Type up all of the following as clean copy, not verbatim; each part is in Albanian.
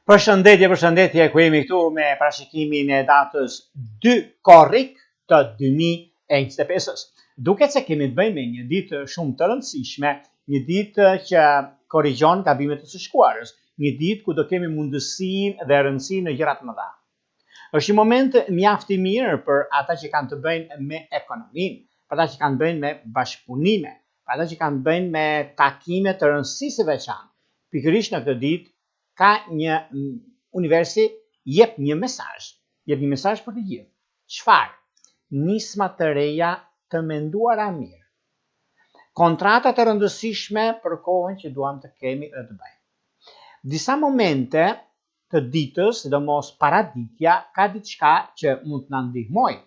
Përshëndetje, ku jemi këtu me parashikimin e datës 2 korrik të 2025. Duket se kemi të bëjmë me një ditë shumë të rëndësishme, një ditë që korrigjon gabimet e së shkuarës, një ditë ku do kemi mundësinë dhe rëndësinë në gjëra të mëdha. Është një moment mjaft i mirë për ata që kanë të bëjnë me ekonominë, për ata që kanë të bëjnë me bashkëpunime, për ata që kanë të bëjnë me takime të rëndësisë së veçantë. Pikërisht në këtë ditë ka një universi jep një mesazh për të gjithë. Çfarë? Nisma të reja të menduara mirë. Kontrata të rëndësishme për kohën që duam të kemi dhe të bëjmë. Disa momente të ditës, sidomos paraditja, ka diçka që mund të na ndihmojë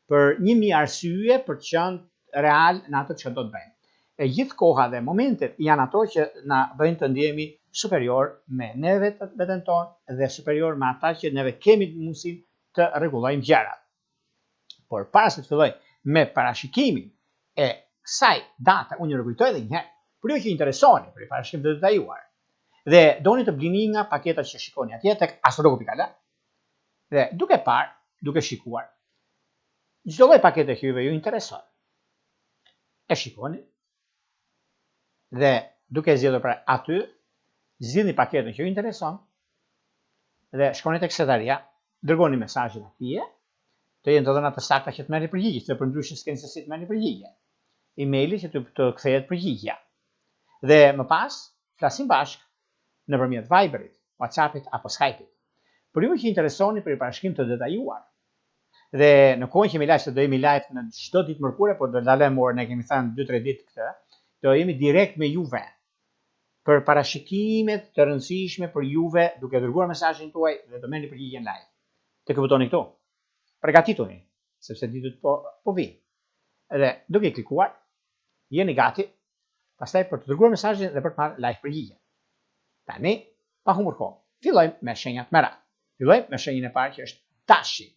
për 1000 arsye për të qenë real në atë që do të bëjmë. E gjithë koha dhe momentet janë ato që na bëjnë të ndihemi superior me neve të veten tonë dhe superior me ata që neve kemi mundësinë të rregullojmë gjërat. Por para se të filloj me parashikimin e kësaj date, unë ju kujtoj edhe një herë, për ju që interesoni për parashikim të detajuar dhe doni të blini nga paketat që shikoni atje tek astrologo.al dhe duke parë, duke shikuar, çdo lloj pakete që ju intereson, e shikoni dhe duke zgjedhur pra aty, zgjidhni paketën që ju intereson dhe shkoni tek sekretaria, dërgoni mesazhin atje, të jenë të dhëna të sakta që të merrni përgjigje, se përndryshe s'keni se si të merrni përgjigje. Emaili që të kthehet përgjigjja. Dhe më pas, flasim bashkë nëpërmjet Viberit, WhatsAppit apo Skype-it. Për ju që interesoni për parashikim të detajuar. Dhe në kohën që jemi live, se do jemi live në çdo ditë mërkure, por do dalojmë orën, ne kemi thënë 2-3 ditë këtë, do jemi direkt me juve për parashikimet të rëndësishme për juve, duke dërguar mesazhin tuaj dhe do merrni përgjigjen live. Tek butoni këtu. Përgatituni, sepse ditët po vijnë. Dhe duke klikuar, jeni gati, pastaj për të dërguar mesazhin dhe për të marrë live përgjigjen. Tani, pa humbur kohë, fillojmë me shenjat me radhë. Fillojmë me shenjën e parë që është dashi.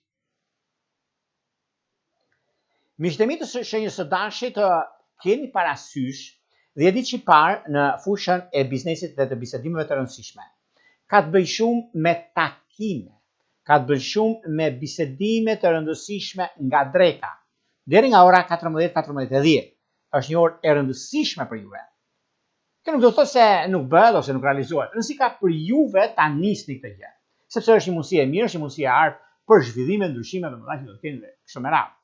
Miqtemi të shenjës së dashit të keni parasysh dhe ditë që parë në fushën e biznesit dhe të bisedimeve të rëndësishme. Ka të bëjë shumë me takime, ka të bëjë shumë me bisedime të rëndësishme nga dreka, deri nga ora 14:10. Është një orë e rëndësishme për juve. Kjo nuk do të thotë se nuk bëhet ose nuk realizohet. Rëndësi ka për juve ta nisni këtë gjë, sepse është një mundësi e mirë, është një mundësi e artë për zhvillime, ndryshime dhe mëdha që do të keni kështu me radhë.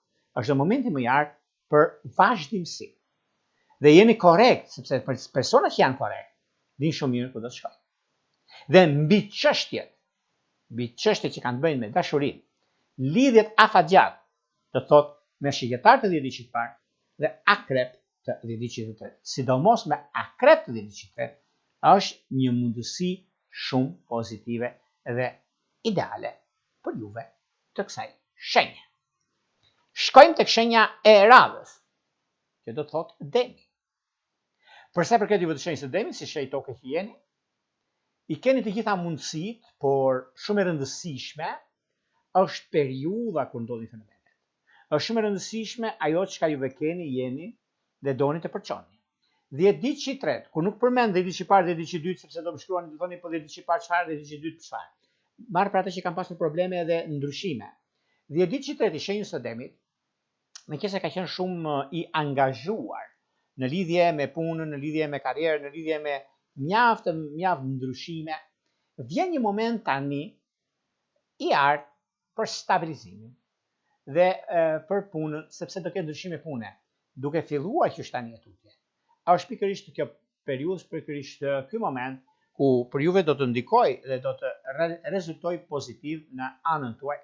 Është momenti më i artë për vazhdimsi. Dhe jeni korrekt, sepse personat që janë korrekt, dinë shumë mirë ku do të shkojnë. Dhe mbi çështjet që kanë të bëjnë me dashurinë, lidhjet afatgjatë, do të thotë me shigjetar të 10 diçit parë dhe akrep të 10 diçit të tretë. Sidomos me akrep të 10 diçit të tretë, është një mundësi shumë pozitive dhe ideale për juve të kësaj shenje. Shkojmë tek shenja e radhës, që do të thotë demi. Përsa përket juve të shenjës së demit, si shenjë tokë që jeni, i keni të gjitha mundësitë, por shumë e rëndësishme është periudha kur ndodhin fenomenet. Është shumë e rëndësishme ajo çka juve keni, jeni dhe doni të përçoni. 10 ditë që i tretë, kur nuk përmend 10 ditë që parë, 10 ditë që dytë, sepse do më shkruani të thoni po 10 ditë që parë çfarë, 10 ditë që dytë çfarë. Marr për ata që kanë pasur probleme dhe ndryshime. 10 ditë që i tretë i shenjës së demit, meqenëse ka qenë shumë i angazhuar në lidhje me punën, në lidhje me karrierën, në lidhje me mjaft ndryshime, vjen një moment tani i artë për stabilizimin dhe për punën, sepse do ketë ndryshime pune, duke filluar që është tani e tutje. Është pikërisht kjo periudhë, pikërisht ky moment ku për juve do të ndikoj dhe do të rezultoj pozitiv në anën tuaj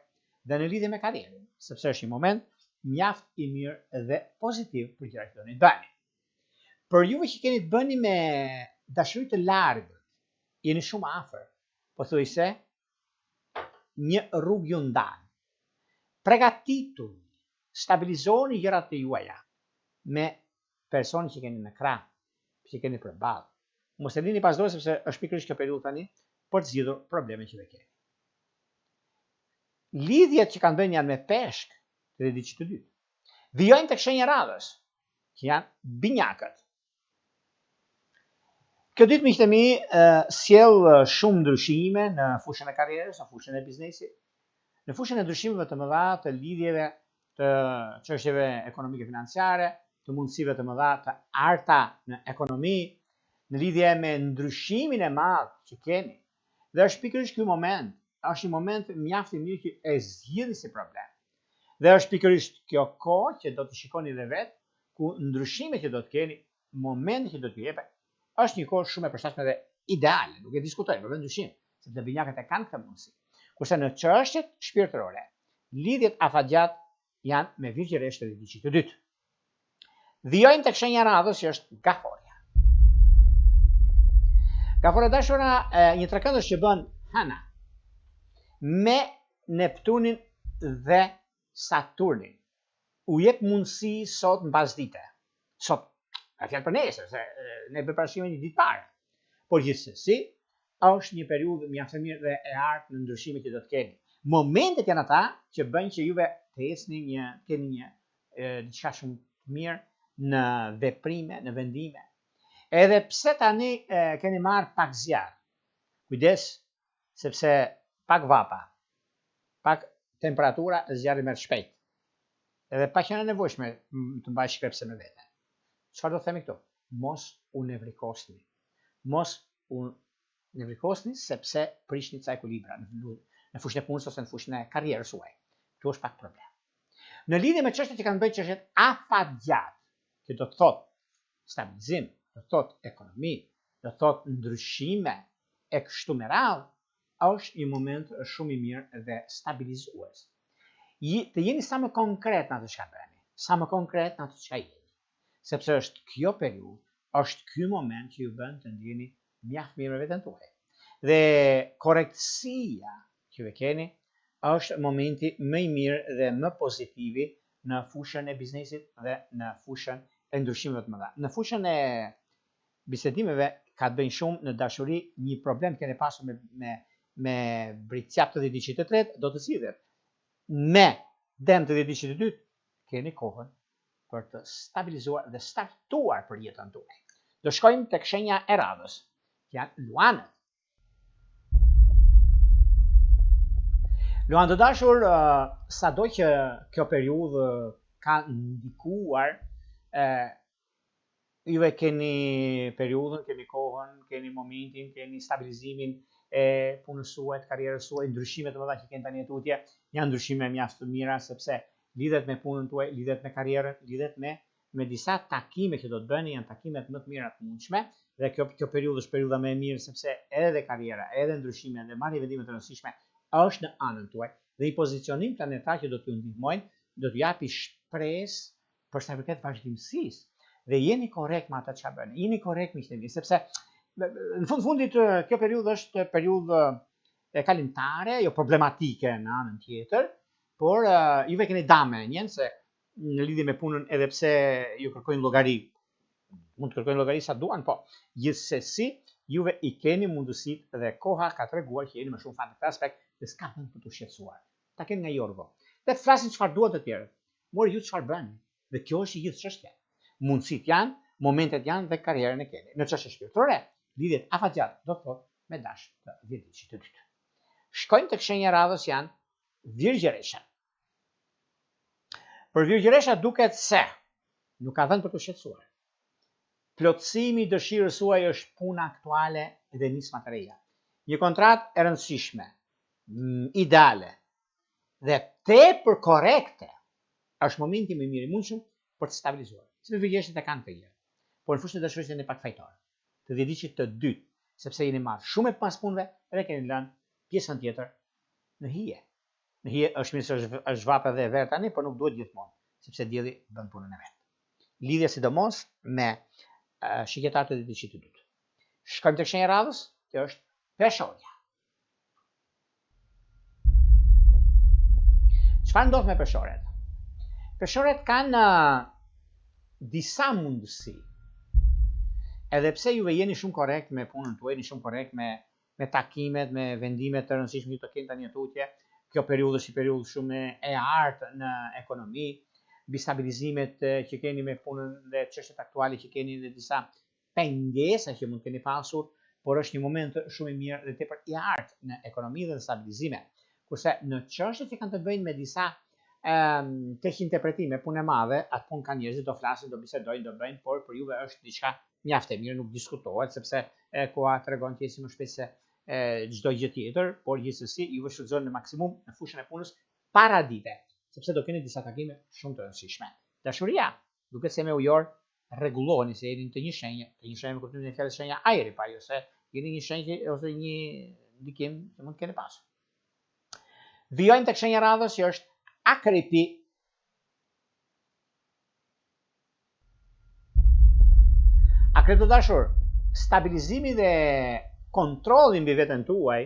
dhe në lidhje me karrierën, sepse është një moment mjaft i mirë dhe pozitiv për gjërat që doni të bëni. Për juve që keni të bëni me dashuri të largët, jeni shumë afër, pothuajse një rrugë ju ndan. Përgatituni, stabilizoni gjërat e juaja me personin që keni në krah, që keni përballë. Mos e lini pas dorë sepse është pikërisht kjo periudhë tani për të zgjidhur problemet që keni. Lidhjet që kanë bënë janë me peshk, të ditë të dytë. Vijojmë tek shenja radhës, që janë binjakët. Kjo ditë miqtë mi sjell shumë ndryshime në fushën e karrierës, në fushën e biznesit, në fushën e ndryshimeve të mëdha të lidhjeve të çështjeve ekonomike financiare, të mundësive të mëdha të arta në ekonomi, në lidhje me ndryshimin e madh që kemi. Dhe është pikërisht ky moment, është një moment mjaft i mirë që e zgjidhni si problem. Dhe është pikërisht kjo kohë që do të shikoni dhe vetë ku ndryshimet që do të keni, momentet që do t'ju jepet, është një kohë shumë e përshtatshme dhe ideale, nuk e diskutojmë, për ndryshim, sepse binjakët e kanë këtë mundësi. Kurse në çështjet shpirtërore, lidhjet afatgjat janë me virgjëresht të diçit të dytë. Vijojmë tek shenja e radhës që është gaforja. Gaforja dashura, një trekëndës që bën Hana me Neptunin dhe Saturnin. U jep mundësi sot mbas dite. Sot, a fjalë për nesër, se ne bëjmë parashikime një ditë parë. Por gjithsesi, është një periudhë mjaft e mirë dhe e artë në ndryshimet që do të keni. Momentet janë ata që bëjnë që juve të ecni keni një diçka shumë të mirë në veprime, në vendime. Edhe pse tani keni marrë pak zjarr. Kujdes, sepse pak vapa, pak temperatura, zjarri merr shpejt. Edhe pa qenë nevojshme të mbaj shkrepse me vete. Çfarë do të themi këtu? Mos u nevrikosni. Mos u nevrikosni sepse prishni ca ekuilibra në fushën e punës ose në fushën e karrierës suaj. Kjo është pak problem. Në lidhje me çështjet që kanë bëjë çështjet afatgjat, që do të thotë stabilizim, do të thotë ekonomi, do të thotë ndryshime e kështu me radhë, është një moment shumë i mirë dhe stabilizues. Të jeni sa më konkret në atë çka bëni, sa më konkret në atë çka jeni. Sepse është kjo periudhë, është ky moment që ju bën të ndjeni mjaft mirë me veten tuaj. Dhe korrektësia që ju keni është momenti më i mirë dhe më pozitivi në fushën e biznesit dhe në fushën e ndryshimeve të mëdha. Në fushën e bisedimeve ka të bëjnë shumë në dashuri, një problem keni pasur me britqap të diçit të tretë do të zgjidhet. Me dëm të diçit të dytë keni kohën për të stabilizuar dhe startuar për jetën tuaj. Do shkojmë tek shenja e radhës, janë luanët. Luanë të dashur, sado që kjo periudhë ka ndikuar, juve keni periudhën, keni kohën, keni momentin, keni stabilizimin e punës suaj, karrierës suaj, ndryshimet të mëdha që keni tani tutje, janë ndryshime mjaft të mira sepse lidhet me punën tuaj, lidhet me karrierën, lidhet me disa takime që do të bëni, janë takimet më të mira të mundshme, dhe kjo periudhë është periudha më e mirë sepse edhe karriera, edhe ndryshime dhe marrja e vendimeve të rëndësishme është në anën tuaj dhe i pozicionim planetar që do t'ju ndihmojnë, do t'ju japi shpresë për sa i përket vazhdimësisë. Dhe jeni korrekt me atë çka bëni. Jeni korrekt miqtë e mi, sepse në fundit kjo periudhë është periudhë e kalimtare, jo problematike në anën tjetër, por juve keni dame njën se në lidhje me punën edhe pse ju kërkojnë llogari, mund të kërkojnë llogari sa duan, po gjithsesi juve i keni mundësitë dhe koha ka treguar që jeni më shumë fan në këtë aspekt dhe s'ka vend për të shqetësuar. Ta keni nga jorgo. Dhe flasin çfarë duat të tjerë. Mori ju çfarë bëni. Dhe kjo është gjithë çështja. Mundësitë janë, momentet janë dhe karrierën e keni. Në çështje shpirtërore, lidhjet afatgjat do të thotë me dash të vjedhësit të dytë. Shkojmë tek shenja e radhës janë Virgjëresha. Për Virgjëresha duket se nuk ka vend për të shqetësuar. Plotësimi i dëshirës suaj është puna aktuale dhe nisma të reja. Një kontratë e rëndësishme, ideale dhe tepër korrekte është momenti më i mirë i mundshëm për të stabilizuar. Si Virgjëreshët e kanë këtë gjë. Por në fushën e dashurisë jeni pak fajtor. Të vjedhësit të dytë, sepse jeni marrë shumë pas punëve dhe keni lënë pjesën tjetër në hije. Në hije është mirë se është zhvapë dhe e verë tani, por nuk duhet gjithmonë, sepse dielli bën punën e vet. Lidhja sidomos me shikjetarët e diçit të dytë. Shkojmë tek shenja e radhës, që është peshorja. Çfarë ndodh me peshoret? Peshoret kanë disa mundësi. Edhe pse juve jeni shumë korrekt me punën tuaj, jeni shumë korrekt me takimet, me vendimet të rëndësishme që të keni tani tutje, kjo periudhë është një periudhë shumë e artë në ekonomi, mbi stabilizimet që keni me punën dhe çështjet aktuale që keni dhe disa pengesa që mund keni pasur, por është një moment shumë i mirë dhe tepër i artë në ekonomi dhe në stabilizime. Kurse në çështjet që kanë të bëjnë me disa tek interpretime, punë e madhe, atë punë kanë njerëzit do flasin, do bisedojnë, do bëjnë, por për juve është diçka mjaft e mirë, nuk diskutohet sepse koha tregon që jesi më shpejt se çdo gjë tjetër, por gjithsesi juve shfrytëzoni në maksimum në fushën e punës para dite, sepse do keni disa takime shumë të rëndësishme. Dashuria, duket se me ujor rregulloheni se jeni të një shenjë me kuptimin e fjalës shenja ajri, pa jo se jeni një shenjë ose një ndikim që mund të keni pasur. Vijojmë tek shenja radhës që është akripi. Akripi të dashur, stabilizimi dhe kontrolli mbi veten tuaj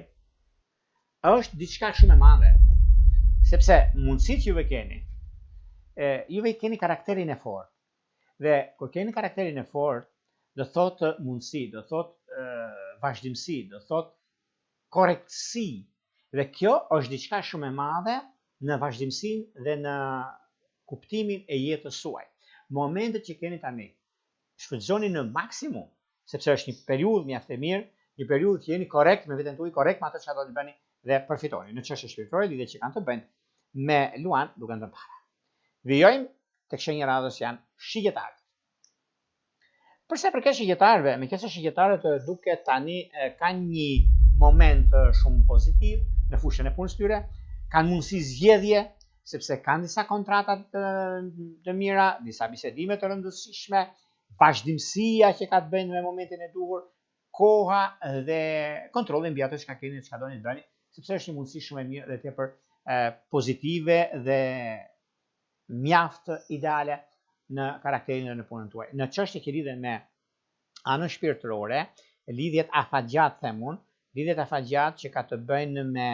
është diçka shumë e madhe, sepse mundësitë juve keni, juve keni karakterin e fortë. Dhe kur keni karakterin e fortë, do thotë mundësi, do thotë vazhdimsi, do thotë korrektësi. Dhe kjo është diçka shumë e madhe në vazhdimsinë dhe në kuptimin e jetës suaj. Momentet që keni tani, shfrytëzoni në maksimum, sepse është një periudhë mjaft e mirë, një periudhë që jeni korrekt me veten tuaj, korrekt me atë çfarë do të bëni dhe përfitoni. Në çështje shpirtërore, lidhje që kanë të bëjnë me luan duke ndërë para. Vijojmë tek shenja radhës janë shigjetarët. Përse përket shigjetarëve, me qenë se shigjetarët duket tani kanë një moment shumë pozitiv në fushën e punës tyre, kanë mundësi zgjedhje, sepse kanë disa kontrata të mira, disa bisedime të rëndësishme, vazhdimësia që ka të bëjnë me momentin e duhur, koha dhe kontrolli mbi atë çka keni, çka doni të bëni, sepse është një mundësi shumë e mirë dhe tepër pozitive dhe mjaft ideale në karakterin dhe në punën tuaj. Në çështje që lidhen me anën shpirtërore, lidhjet afatgjat themun, lidhjet afatgjat që ka të bëjnë me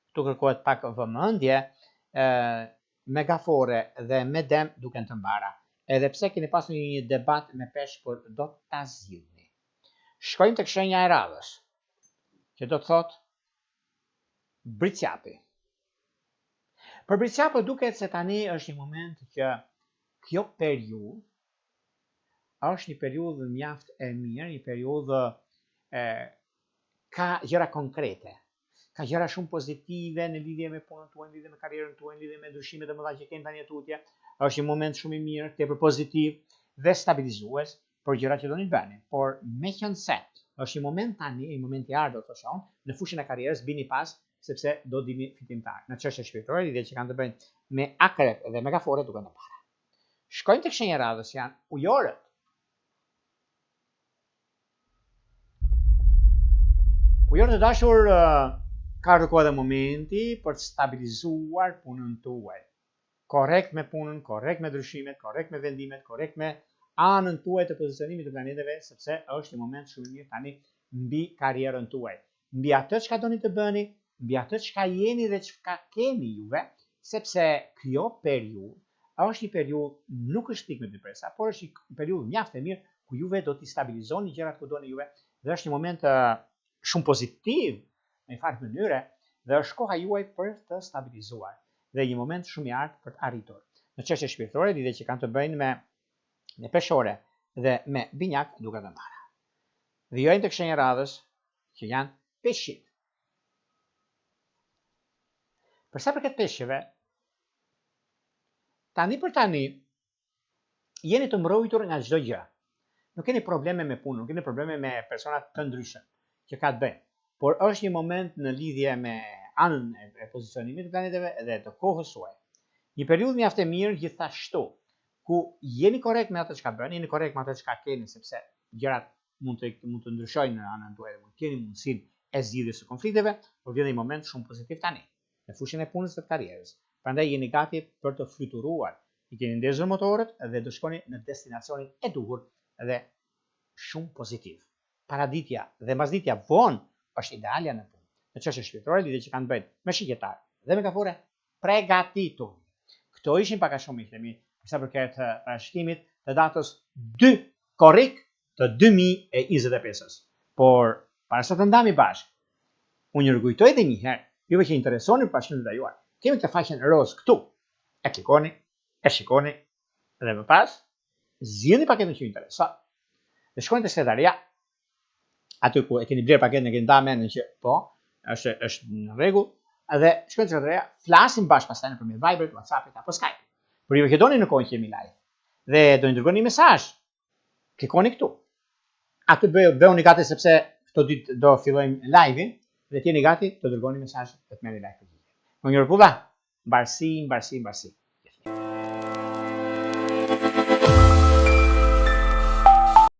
këtu kërkohet pak vëmendje, megafore dhe me dem duken të mbara. Edhe pse keni pasur një debat me peshë, por do ta zgjidhni. Shkojmë tek shenja e radhës, që do të thotë bricjapi. Për bricjapët duket se tani është një moment që kjo periudhë është një periudhë mjaft e mirë, një periudhë ka gjëra konkrete, ka gjëra shumë pozitive në lidhje me punën tuaj, në lidhje me karrierën tuaj, në lidhje me ndryshimet e mëdha që keni tani tutje. Është një moment shumë i mirë, tepër pozitiv dhe stabilizues për gjërat që doni të bëni. Por meqense është një moment tani, një moment i ardhur do të thonë, në fushën e karrierës bini pas sepse do dini fitimtar. Në çështje shpirtërore, lidhje që kanë të bëjnë me akrep dhe megafore duken të para. Shkojmë tek shenja radhës janë ujorët. Ujorët e dashur, ka rëkohet dhe momenti për të stabilizuar punën tuaj. Korrekt me punën, korrekt me ndryshimet, korrekt me vendimet, korrekt me anën tuaj të pozicionimit të planeteve, sepse është një moment shumë i mirë tani mbi karrierën tuaj. Mbi atë çka doni të bëni, mbi atë çka jeni dhe çka keni juve, sepse kjo periudhë është një periudhë nuk është pikë me depresa, por është një periudhë mjaft e mirë ku juve do t'i stabilizoni gjërat ku doni juve dhe është një moment shumë pozitiv në një farë mënyre dhe është koha juaj për të stabilizuar dhe një moment shumë i artë për të arritur. Në çështje shpirtërore, lidhje që kanë të bëjnë me peshore dhe me binjak duket të mbara. Vijojmë tek shenja radhës që janë peshqit. Për sa përket peshqeve, tani për tani jeni të mbrojtur nga çdo gjë. Nuk keni probleme me punën, nuk keni probleme me persona të ndryshëm që ka të bëjnë, por është një moment në lidhje me anën e pozicionimit të planeteve dhe të kohës suaj. Një periudhë mjaft e mirë gjithashtu, ku jeni korrekt me atë çka bëni, jeni korrekt me atë çka keni, sepse gjërat mund të ndryshojnë në anën tuaj, mund keni mundësinë e zgjidhjes së konflikteve, por vjen një moment shumë pozitiv tani në fushën e punës dhe të karrierës. Prandaj jeni gati për të fluturuar. I keni ndezur motorët dhe do shkoni në destinacionin e duhur dhe shumë pozitiv. Paraditja dhe mbasditja vonë është idealja në punë. Në çështje shpirtërore, lidhje që kanë bëjnë me shigjetar dhe me megafore, pregatituni. Këto ishin pak a shumë miqtë e mi, për sa përket parashikimit të datës 2 korrik të 2025-s. Por para se të ndami bashkë, unë ju rikujtoj edhe një herë, juve që interesoni për parashikimet e juaj, kemi këtë faqen roz këtu. E klikoni, e shikoni dhe më pas zgjidhni paketën që ju intereson. Dhe shkojnë te sekretaria, aty ku e keni bler paketën, e keni ndarë mendin që po, është në rregull, dhe shkojnë te sekretaria, flasin bashkë pastaj nëpërmjet Viberit, WhatsAppit apo Skype. Por ju që doni në kohën që jemi live dhe do një dërgoni mesazh, klikoni këtu. Aty bëuni gati sepse këto ditë do fillojmë live-in dhe t'jeni gati të dërgoni mesazhet dhe të merrni live përgjigje. Më një rregulla, mbarësi.